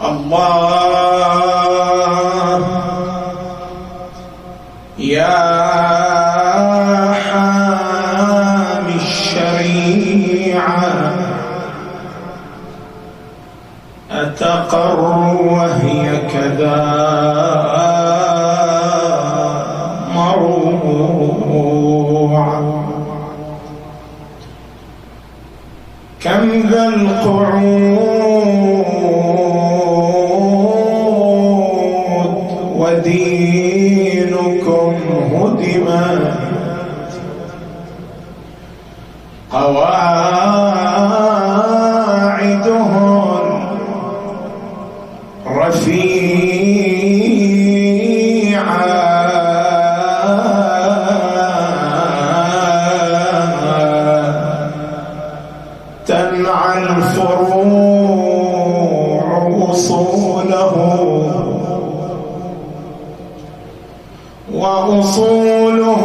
الله يا حامي الشريعة أتقر وهي كذا مروعة كم ذا القعود ودينكم هدما قواعدهم رفيعة تنعى الفروع وصوله وأصوله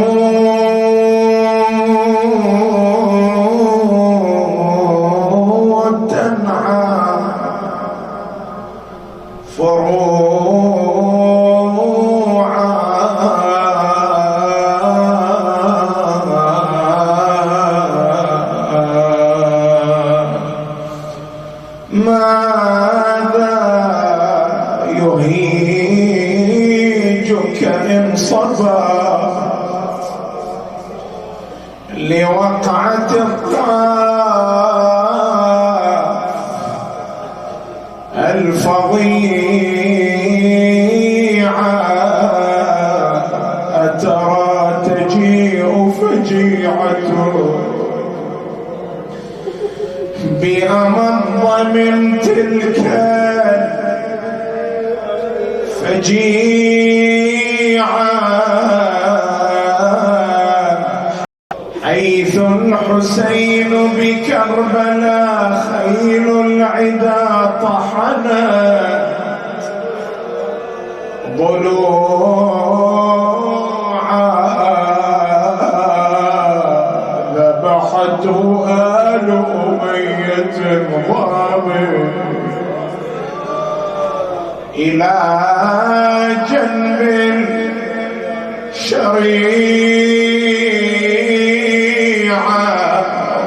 تنعى فروعا ماذا يهيجك إن صبا لوقعة الطاف الفظيعة أترى تجيء فجيعة بأمض من تلك فجيعة حيث الحسين بكربلاء خيل العدا طحنت ضلوعا ذبحته آل أمية ضامن إلى جنب شريعة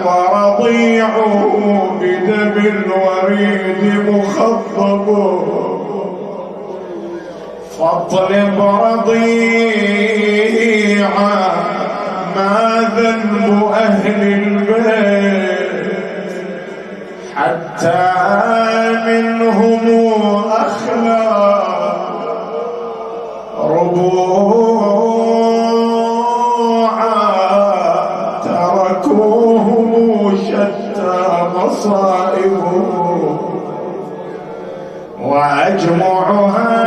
ورضيعه بدم الوريد مخضب فاطلب رضيعا ما ذنب أهل البيت حتى منهم أخلاق ربوعا تركوهم شتى مصائبهم وأجمعها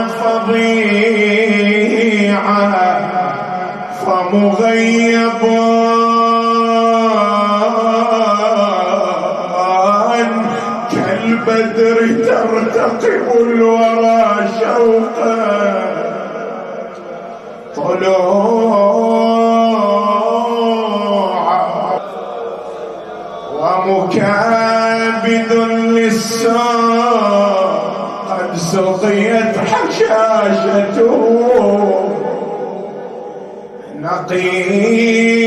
فظيعة فمغيب كالبدر ترتقب الورى شوقا طلوعا ومكابد للساق قد سقيت حشاشته نقي